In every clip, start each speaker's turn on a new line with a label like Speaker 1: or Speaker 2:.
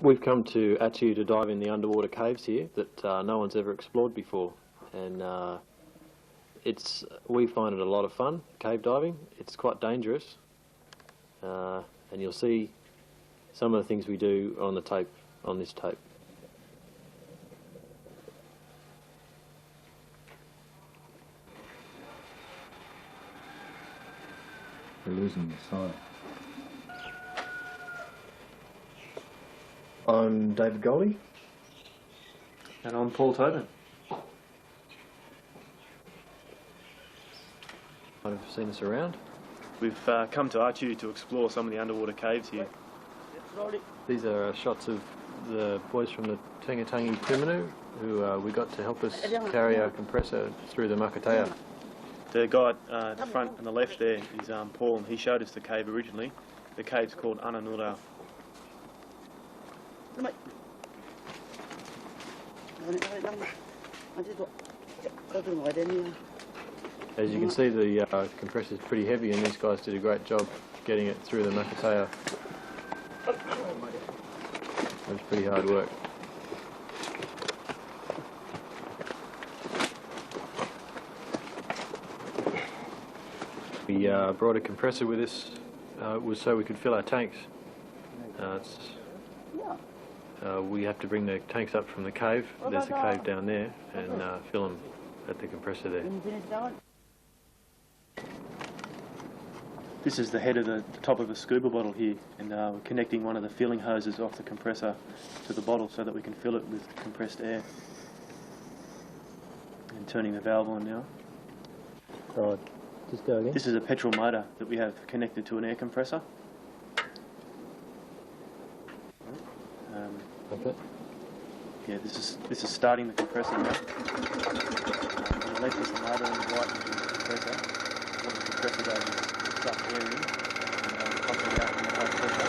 Speaker 1: We've come to Atiu to dive in the underwater caves here that no one's ever explored before, and we find it a lot of fun, cave diving. It's quite dangerous, and you'll see some of the things we do on the tape, on this tape.
Speaker 2: We're losing the sign.
Speaker 1: I'm David Goldie.
Speaker 3: And I'm Paul Tobin.
Speaker 1: Might have seen us around.
Speaker 3: We've come to Atiu to explore some of the underwater caves here.
Speaker 1: These are shots of the boys from the Tangatangi Pimanu who we got to help us carry our compressor through the Makatea.
Speaker 3: The guy at the front and the left there is Paul, and he showed us the cave originally. The cave's called Ananura.
Speaker 1: As you can see, the compressor is pretty heavy, and these guys did a great job getting it through the Makatea. It was pretty hard work. We brought a compressor with us. It was so we could fill our tanks. We have to bring the tanks up from the cave. There's a cave down there, and fill them at the compressor there.
Speaker 3: This is the head of the top of a scuba bottle here, and we're connecting one of the filling hoses off the compressor to the bottle so that we can fill it with compressed air. And turning the valve on now.
Speaker 1: Right, just go again.
Speaker 3: This is a petrol motor that we have connected to an air compressor.
Speaker 1: Okay.
Speaker 3: Yeah, this is starting the compressor now. On the left is the motor, and the right is the compressor. What the compressor does is suck air in and pump it out in the high pressure.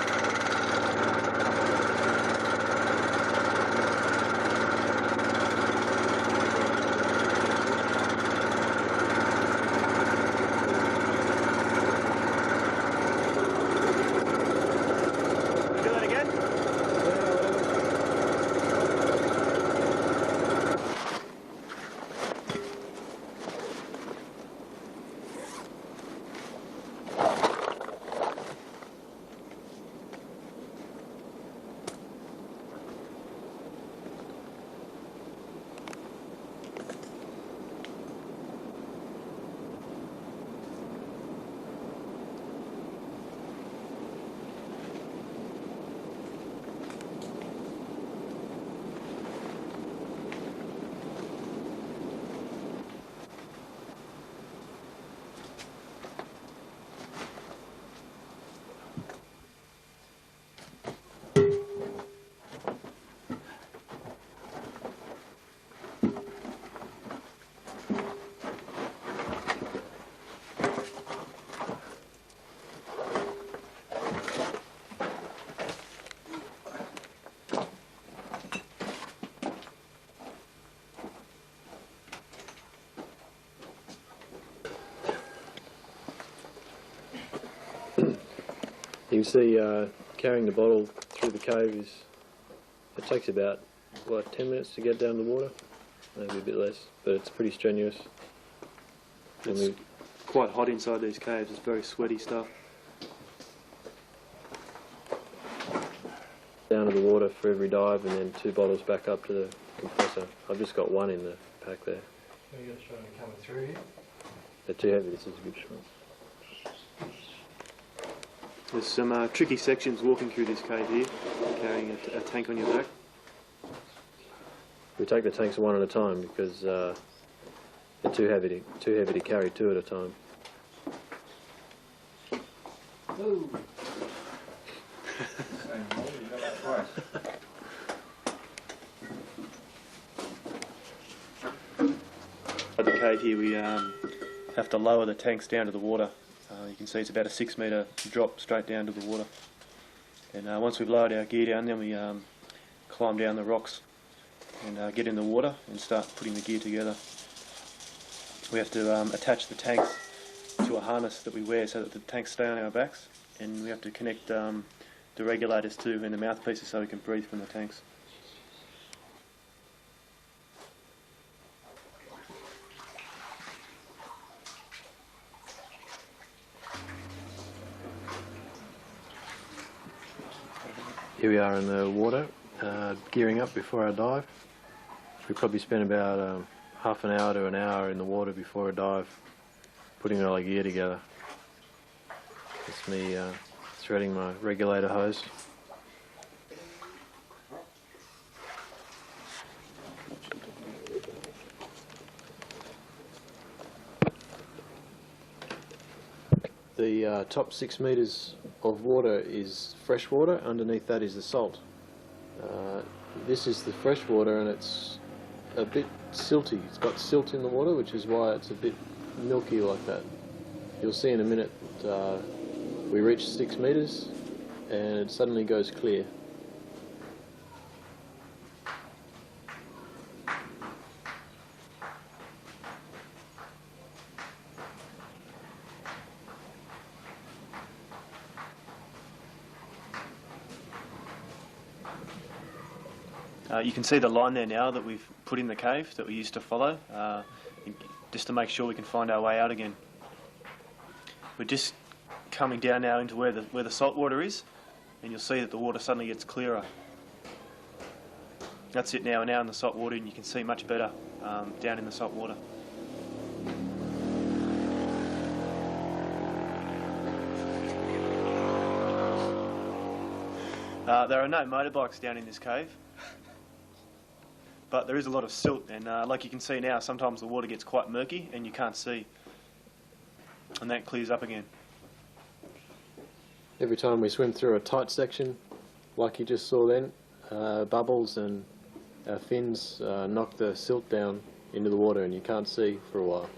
Speaker 1: You can see carrying the bottle through the cave it takes about, what, 10 minutes to get down the water? Maybe a bit less, but it's pretty strenuous.
Speaker 3: It's quite hot inside these caves, it's very sweaty stuff.
Speaker 1: Down to the water for every dive, and then 2 bottles back up to the compressor. I've just got 1 in the pack there.
Speaker 2: Are you guys trying to come through here?
Speaker 1: They're too heavy, this is a good shot.
Speaker 3: There's some tricky sections walking through this cave here, carrying a tank on your back.
Speaker 1: We take the tanks one at a time because they're too heavy to carry 2 at a time.
Speaker 2: Ooh.
Speaker 3: At the cave here we have to lower the tanks down to the water. You can see it's about a 6 metre drop straight down to the water. And once we've lowered our gear down, then we climb down the rocks and get in the water and start putting the gear together. We have to attach the tanks to a harness that we wear so that the tanks stay on our backs, and we have to connect the the regulators too and the mouthpieces so we can breathe from the tanks.
Speaker 1: Here we are in the water, gearing up before our dive. We probably spent about half an hour to an hour in the water before a dive, putting all our gear together. It's me threading my regulator hose. The top 6 metres of water is fresh water, underneath that is the salt. This is the fresh water and it's a bit silty. It's got silt in the water, which is why it's a bit milky like that. You'll see in a minute we reach 6 metres and it suddenly goes clear.
Speaker 3: You can see the line there now that we've put in the cave that we used to follow, just to make sure we can find our way out again. We're just coming down now into where the salt water is, and you'll see that the water suddenly gets clearer. That's it now, we're now in the salt water and you can see much better down in the salt water. There are no motorbikes down in this cave. But there is a lot of silt, and like you can see now, sometimes the water gets quite murky and you can't see, and that clears up again.
Speaker 1: Every time we swim through a tight section, like you just saw then, bubbles and our fins knock the silt down into the water and you can't see for a while.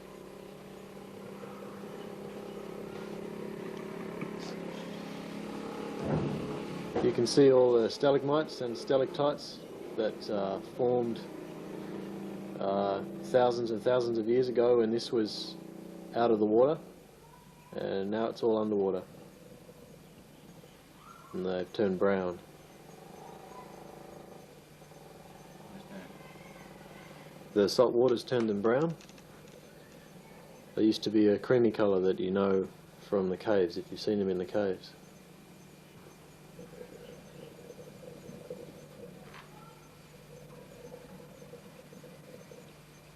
Speaker 1: You can see all the stalagmites and stalactites that formed thousands and thousands of years ago when this was out of the water, and now it's all underwater and they've turned brown. The salt water's turned them brown. They used to be a creamy colour that you know from the caves, if you've seen them in the caves.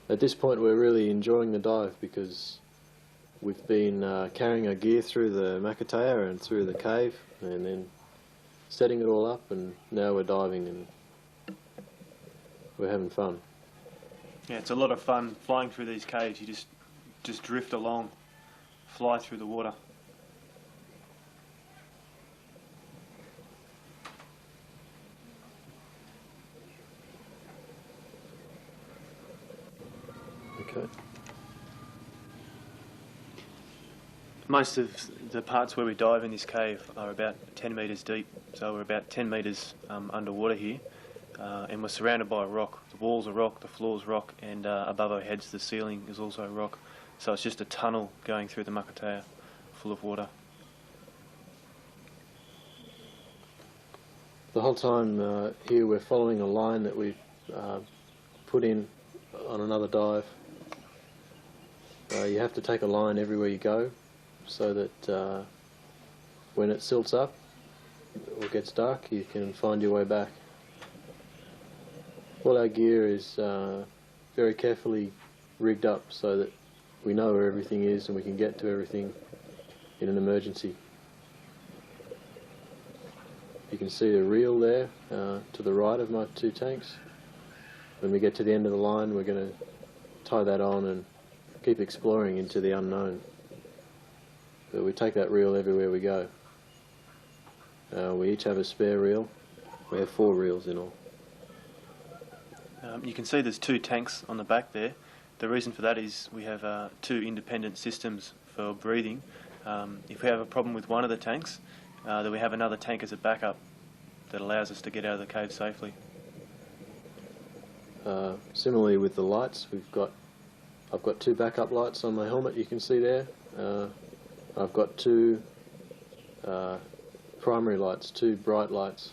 Speaker 1: At this point we're really enjoying the dive because we've been carrying our gear through the Makatea and through the cave and then setting it all up, and now we're diving and we're having fun.
Speaker 3: Yeah, it's a lot of fun flying through these caves. You just drift along, fly through the water.
Speaker 1: Okay.
Speaker 3: Most of the parts where we dive in this cave are about 10 metres deep, so we're about 10 metres underwater here, and we're surrounded by rock. The walls are rock, the floor's rock, and above our heads the ceiling is also rock. So it's just a tunnel going through the Makatea full of water.
Speaker 1: The whole time here we're following a line that we've put in on another dive. You have to take a line everywhere you go so that when it silts up or gets dark you can find your way back. All our gear is very carefully rigged up so that we know where everything is and we can get to everything in an emergency. You can see the reel there to the right of my two tanks. When we get to the end of the line we're going to tie that on and keep exploring into the unknown. But we take that reel everywhere we go. We each have a spare reel. We have 4 reels in all.
Speaker 3: You can see there's 2 tanks on the back there. The reason for that is we have 2 independent systems for breathing. If we have a problem with one of the tanks, then we have another tank as a backup that allows us to get out of the cave safely.
Speaker 1: Similarly with the lights, I've got 2 backup lights on my helmet, you can see there. I've got 2 primary lights, two bright lights.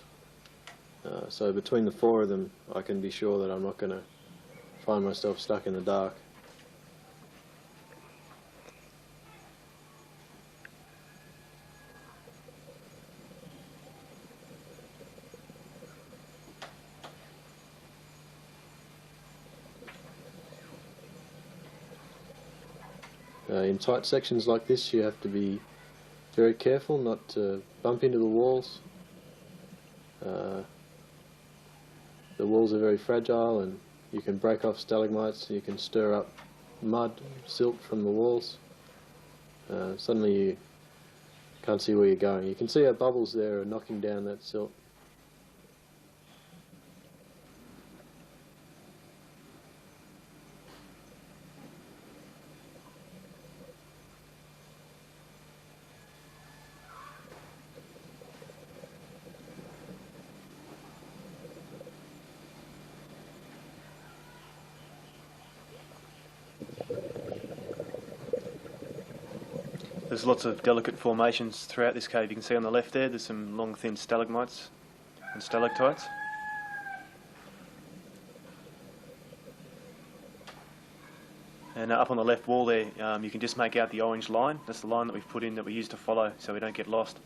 Speaker 1: So between the four of them, I can be sure that I'm not going to find myself stuck in the dark. In tight sections like this, you have to be very careful not to bump into the walls. The walls are very fragile, and you can break off stalagmites, you can stir up mud, silt from the walls. Suddenly you can't see where you're going. You can see how bubbles there are knocking down that silt.
Speaker 3: There's lots of delicate formations throughout this cave. You can see on the left there, there's some long thin stalagmites and stalactites. And up on the left wall there, you can just make out the orange line. That's the line that we've put in that we use to follow so we don't get lost.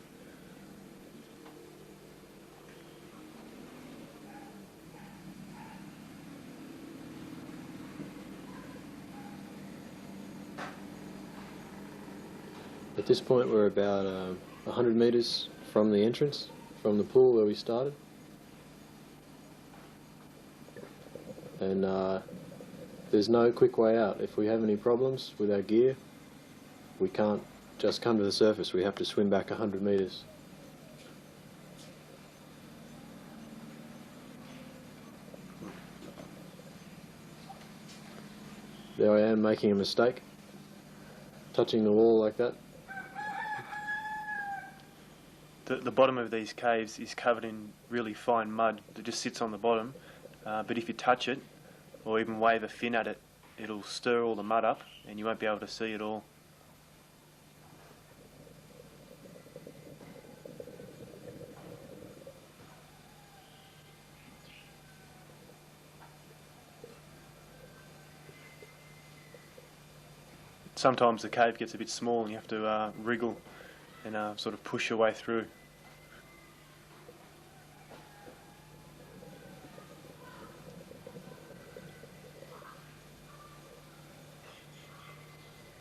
Speaker 1: At this point we're about 100 metres from the entrance, from the pool where we started. And there's no quick way out. If we have any problems with our gear, we can't just come to the surface, we have to swim back 100 metres. There I am making a mistake, touching the wall like that.
Speaker 3: The bottom of these caves is covered in really fine mud that just sits on the bottom, but if you touch it or even wave a fin at it, it'll stir all the mud up and you won't be able to see it all. Sometimes the cave gets a bit small and you have to wriggle and sort of push your way through.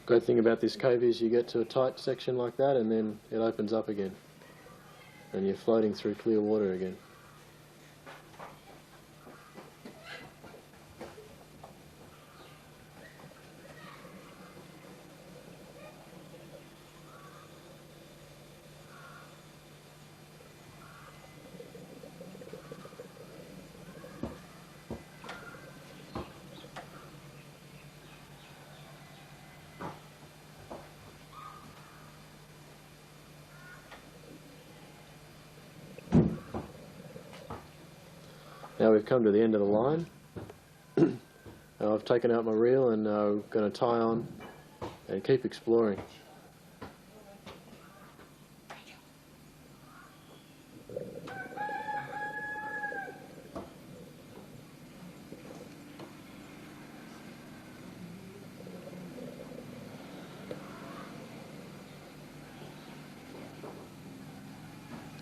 Speaker 1: Great thing about this cave is you get to a tight section like that and then it opens up again and you're floating through clear water again. Now we've come to the end of the line. I've taken out my reel and I'm going to tie on and keep exploring.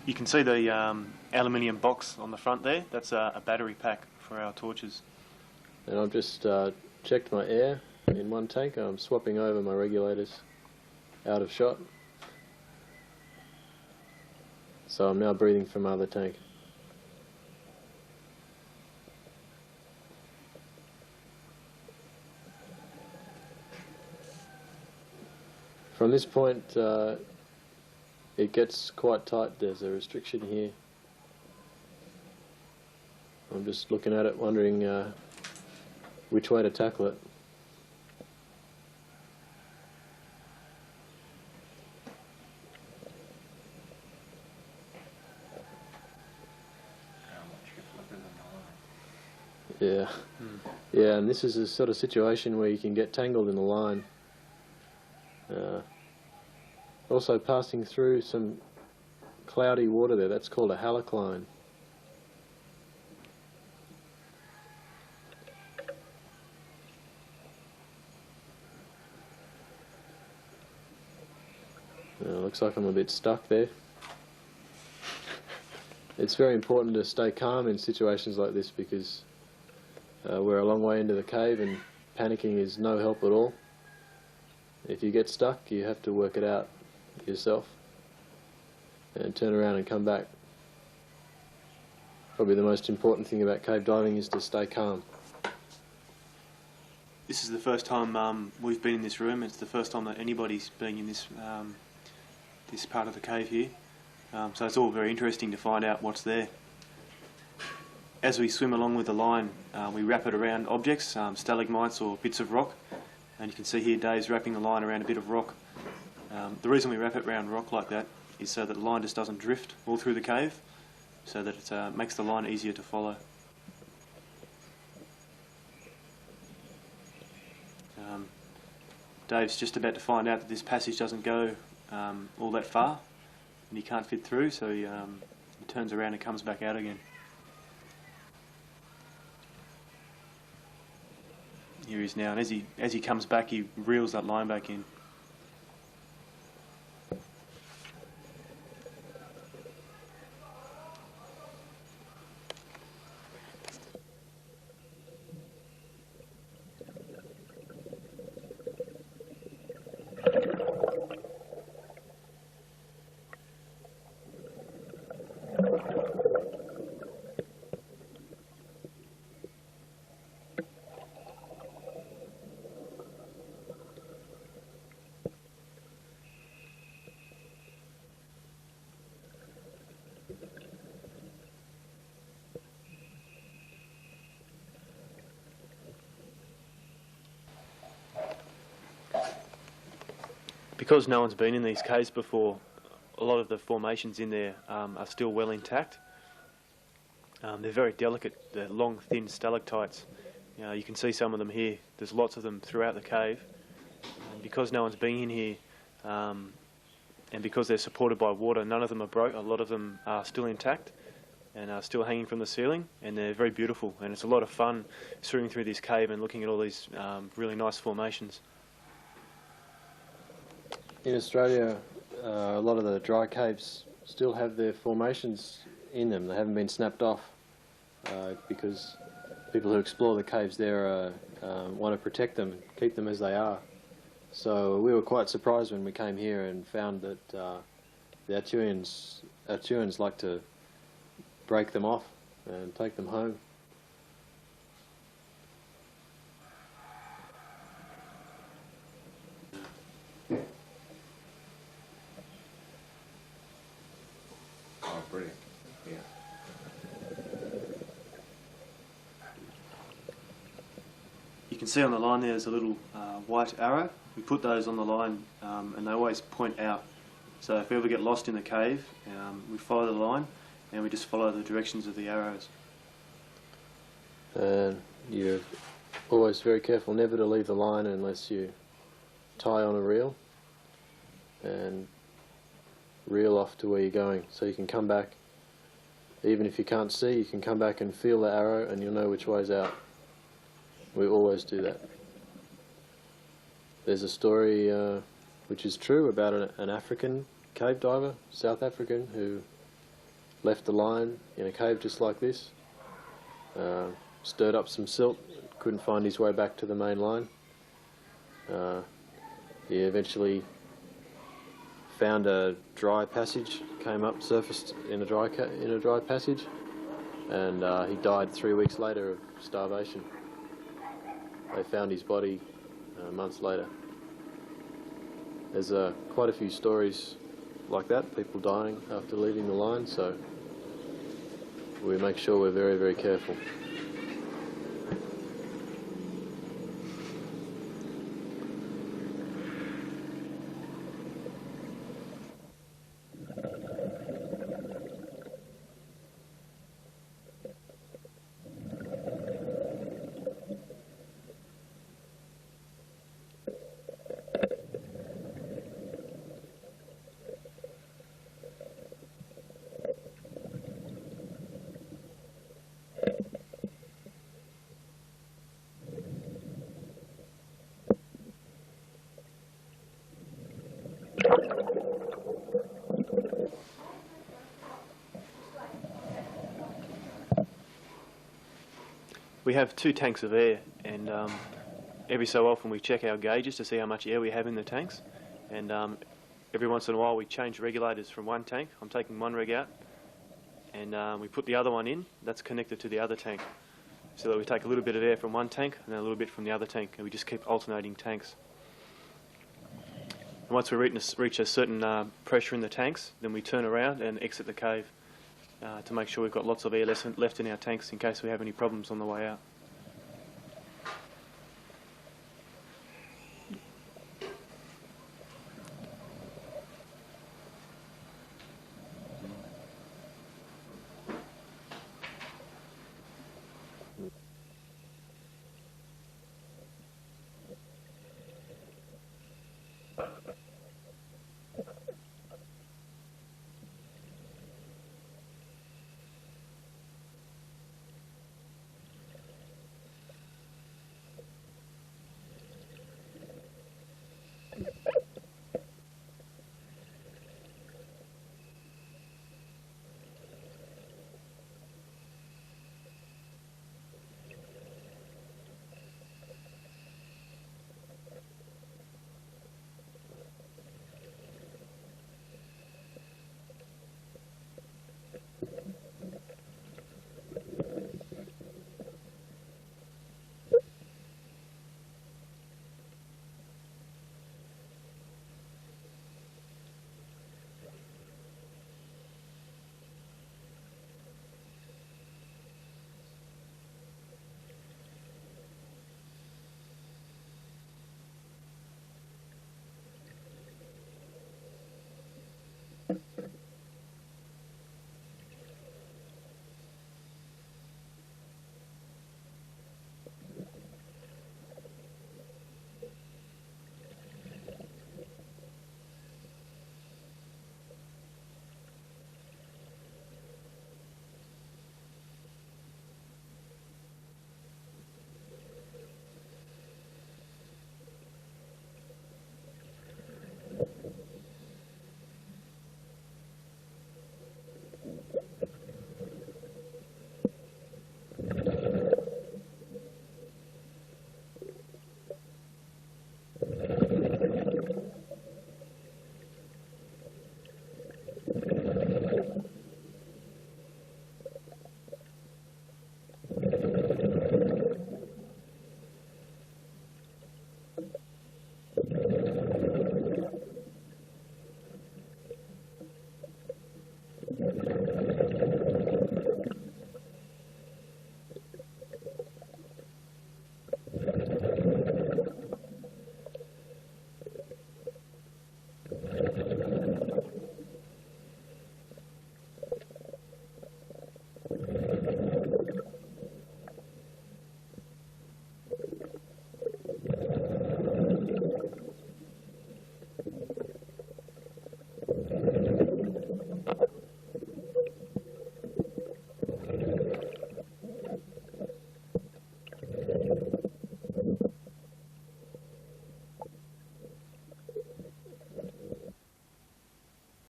Speaker 3: You can see the aluminium box on the front there. That's a battery pack for our torches.
Speaker 1: And I've just checked my air in one tank. I'm swapping over my regulators out of shot. So I'm now breathing from my other tank. From this point it gets quite tight. There's a restriction here. I'm just looking at it wondering which way to tackle it. Yeah, yeah, and this is a sort of situation where you can get tangled in the line. Also passing through some cloudy water there. That's called a halocline. Looks like I'm a bit stuck there. It's very important to stay calm in situations like this because we're a long way into the cave and panicking is no help at all. If you get stuck, you have to work it out yourself and turn around and come back. Probably the most important thing about cave diving is to stay calm.
Speaker 3: This is the first time we've been in this room. It's the first time that anybody's been in this this part of the cave here. So it's all very interesting to find out what's there. As we swim along with the line, we wrap it around objects, stalagmites or bits of rock. And you can see here Dave's wrapping the line around a bit of rock. The reason we wrap it around rock like that is so that the line just doesn't drift all through the cave, so that it makes the line easier to follow. Dave's just about to find out that this passage doesn't go all that far and he can't fit through, so he turns around and comes back out again. Here he is now, and as he comes back, he reels that line back in. Because no one's been in these caves before, a lot of the formations in there are still well intact. They're very delicate. They're long, thin stalactites. You can see some of them here. There's lots of them throughout the cave. And because no one's been in here, and because they're supported by water, none of them are broke. A lot of them are still intact and are still hanging from the ceiling, and they're very beautiful. And it's a lot of fun swimming through this cave and looking at all these really nice formations.
Speaker 1: In Australia, a lot of the dry caves still have their formations in them. They haven't been snapped off because people who explore the caves there want to protect them and keep them as they are. So we were quite surprised when we came here and found that the Atuians like to break them off and take them home.
Speaker 2: Brilliant. Yeah.
Speaker 3: You can see on the line there's a little white arrow. We put those on the line and they always point out. So if we ever get lost in the cave, we follow the line and we just follow the directions of the arrows.
Speaker 1: And you're always very careful never to leave the line unless you tie on a reel and reel off to where you're going, so you can come back. Even if you can't see, you can come back and feel the arrow and you'll know which way's out. We always do that. There's a story which is true about an African cave diver, South African, who left the line in a cave just like this, stirred up some silt, couldn't find his way back to the main line. He eventually found a dry passage, came up, surfaced in a dry passage, and he died 3 weeks later of starvation. They found his body months later. There's quite a few stories like that, people dying after leaving the line, so we make sure we're very, very careful.
Speaker 3: We have 2 tanks of air, and every so often we check our gauges to see how much air we have in the tanks, and every once in a while we change regulators from one tank. I'm taking one reg out, and we put the other one in. That's connected to the other tank, so that we take a little bit of air from one tank and then a little bit from the other tank, and we just keep alternating tanks. And once we reach a certain pressure in the tanks, then we turn around and exit the cave to make sure we've got lots of air left in our tanks in case we have any problems on the way out.